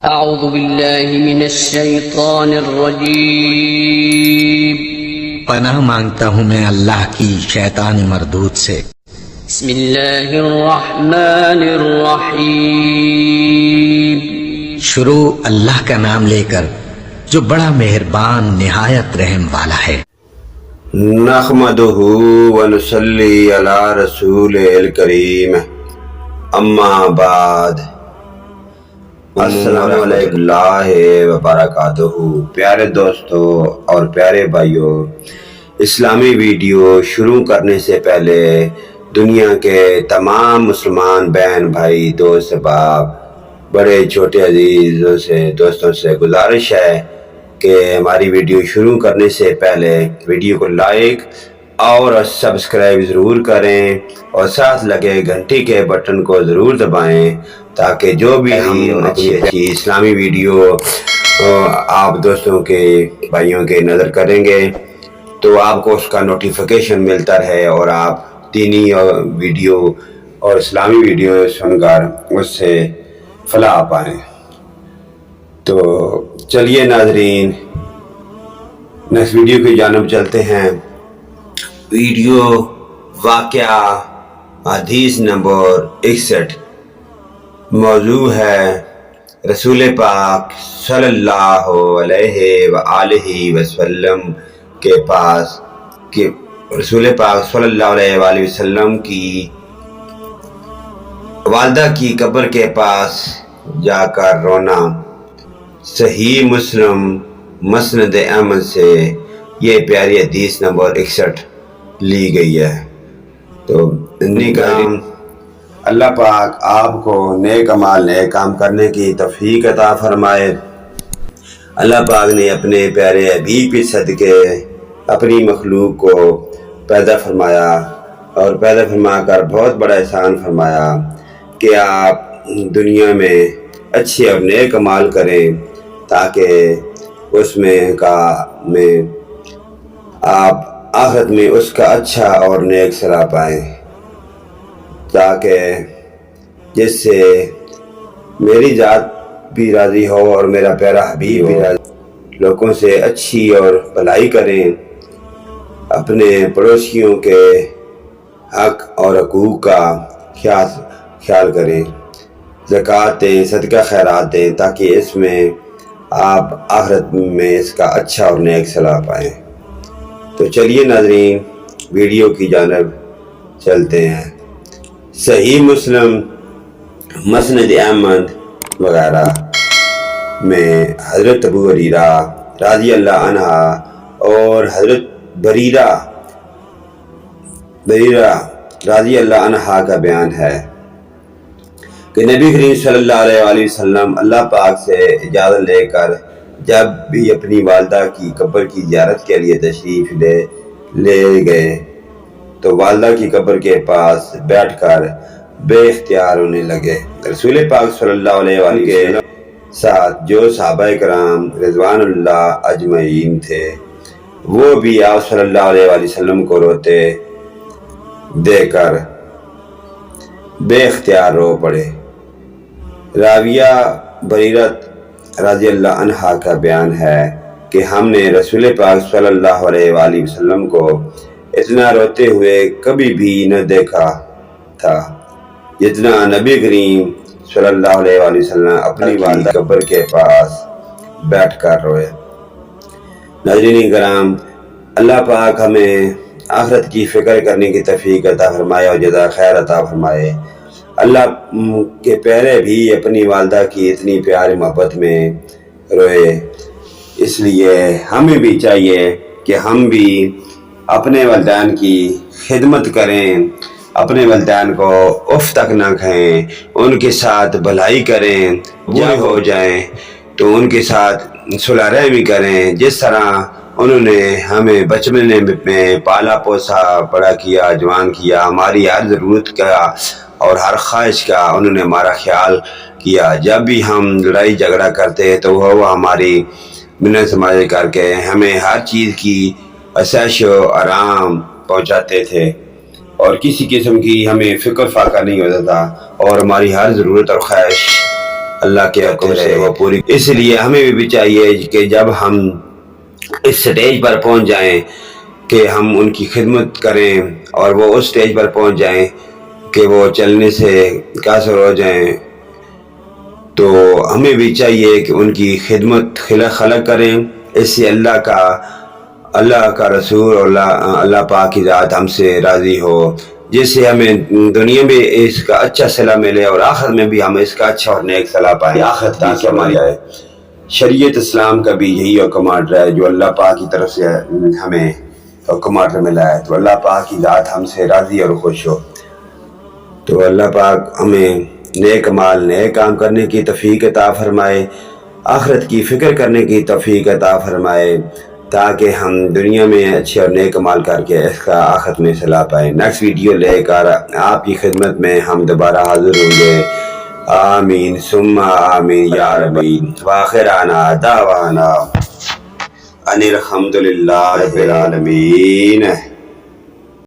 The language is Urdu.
اعوذ باللہ من الشیطان الرجیم پناہ مانگتا ہوں میں اللہ کی شیطان مردود سے۔ بسم اللہ الرحمن الرحیم شروع اللہ کا نام لے کر جو بڑا مہربان نہایت رحم والا ہے۔ نحمدہ ونصلی علی رسول الکریم، اما بعد، السلام علیکم اللہ وبرکاتہ۔ پیارے دوستو اور پیارے بھائیو، اسلامی ویڈیو شروع کرنے سے پہلے دنیا کے تمام مسلمان بہن بھائی دوست احباب، بڑے چھوٹے عزیزوں سے دوستوں سے گزارش ہے کہ ہماری ویڈیو شروع کرنے سے پہلے ویڈیو کو لائک اور سبسکرائب ضرور کریں اور ساتھ لگے گھنٹی کے بٹن کو ضرور دبائیں تاکہ جو بھی ہم اچھی اسلامی ویڈیو آپ دوستوں کے بھائیوں کے نظر کریں گے تو آپ کو اس کا نوٹیفیکیشن ملتا رہے اور آپ دینی ویڈیو اور اسلامی ویڈیو سن کر اس سے فلاح پائیں۔ تو چلیے ناظرین، نیکسٹ ویڈیو کی جانب چلتے ہیں۔ ویڈیو واقعہ حدیث نمبر 61، موضوع ہے رسول پاک صلی اللہ علیہ وآلہ وسلم کے پاس کہ رسول پاک صلی اللہ علیہ وآلہ وسلم کی والدہ کی قبر کے پاس جا کر رونا۔ صحیح مسلم مسند احمد سے یہ پیاری حدیث نمبر 61 لی گئی ہے۔ تو اللہ پاک آپ کو نیک اعمال نیک کام کرنے کی توفیق عطا فرمائے۔ اللہ پاک نے اپنے پیارے حبیب کے صدقے اپنی مخلوق کو پیدا فرمایا اور پیدا فرما کر بہت بڑا احسان فرمایا کہ آپ دنیا میں اچھے اور نیک اعمال کریں تاکہ اس میں آپ آخرت میں اس کا اچھا اور نیک صلاح پائیں، تاکہ جس سے میری ذات بھی راضی ہو اور میرا پیارا حبیب بھی راضی، لوگوں سے اچھی اور بھلائی کریں، اپنے پڑوسیوں کے حق اور حقوق کا خیال کریں، زکوٰۃ دیں، صدقہ خیرات دیں تاکہ اس میں آپ آخرت میں اس کا اچھا اور نیک صلاح پائیں۔ تو چلیے ناظرین، ویڈیو کی جانب چلتے ہیں۔ صحیح مسلم مسند احمد وغیرہ میں حضرت ابو ہریرہ رضی اللہ عنہ اور حضرت بریرہ رضی اللہ عنہ کا بیان ہے کہ نبی کریم صلی اللہ علیہ وآلہ وسلم اللہ پاک سے اجازت لے کر جب بھی اپنی والدہ کی قبر کی زیارت کے لیے تشریف لے گئے تو والدہ کی قبر کے پاس بیٹھ کر بے اختیار ہونے لگے۔ رسول پاک صلی اللہ علیہ وآلہ وسلم ساتھ جو صحابہ کرام رضوان اللہ اجمعین تھے وہ بھی آپ صلی اللہ علیہ وآلہ وسلم کو روتے دے کر بے اختیار رو پڑے۔ راویہ بریرت رضی اللہ عنہ کا بیان ہے کہ ہم نے رسول پاک صلی اللہ علیہ وآلہ وسلم کو اتنا روتے ہوئے کبھی بھی نہ دیکھا تھا جتنا نبی کریم صلی اللہ علیہ وآلہ وسلم اپنی والدہ قبر کے پاس بیٹھ کر روئے۔ ناظرین کرام، اللہ پاک ہمیں آخرت کی فکر کرنے کی توفیق عطا فرمائے اور جزا خیر عطا فرمائے۔ اللہ کے پیارے بھی اپنی والدہ کی اتنی پیاری محبت میں روئے، اس لیے ہمیں بھی چاہیے کہ ہم بھی اپنے والدین کی خدمت کریں، اپنے والدین کو اف تک نہ کہیں، ان کے ساتھ بھلائی کریں، جب ہو جائیں تو ان کے ساتھ صلح رحمی کریں، جس طرح انہوں نے ہمیں بچپن میں پالا پوسا بڑا کیا، جوان کیا، ہماری ہر ضرورت کا اور ہر خواہش کا انہوں نے ہمارا خیال کیا۔ جب بھی ہم لڑائی جھگڑا کرتے تو وہ ہماری منت سماج کر کے ہمیں ہر چیز کی آسائش و آرام پہنچاتے تھے اور کسی قسم کی ہمیں فکر فاقہ نہیں ہوتا تھا اور ہماری ہر ضرورت اور خواہش اللہ کے حکم سے وہ پوری. اس لیے ہمیں بھی چاہیے کہ جب ہم اس سٹیج پر پہنچ جائیں کہ ہم ان کی خدمت کریں اور وہ اس سٹیج پر پہنچ جائیں کہ وہ چلنے سے قاصر ہو جائیں، تو ہمیں بھی چاہیے کہ ان کی خدمت خلق کریں. اس سے اللہ کا رسول اور اللہ پاک کی ذات ہم سے راضی ہو، جس سے ہمیں دنیا میں اس کا اچھا صلہ ملے اور آخرت میں بھی ہم اس کا اچھا اور نیک صلہ پائیں. آخرت تاکہ ہماری آئے. شریعت اسلام کا بھی یہی حکم آرڈر ہے جو اللہ پاک کی طرف سے ہمیں حکم آرڈر ملا ہے. تو اللہ پاک کی ذات ہم سے راضی اور خوش ہو. تو اللہ پاک ہمیں نیک مال نیک کام کرنے کی توفیق عطا فرمائے، آخرت کی فکر کرنے کی توفیق عطا فرمائے، تاکہ ہم دنیا میں اچھے اور نیک مال کر کے اس کا آخرت میں صلاح پائیں. نیکسٹ ویڈیو لے کر آپ کی خدمت میں ہم دوبارہ حاضر ہوں گے. آمین ثم آمین یا ربی. وآخرنا دعوانا ان الحمد للہ رب العالمین.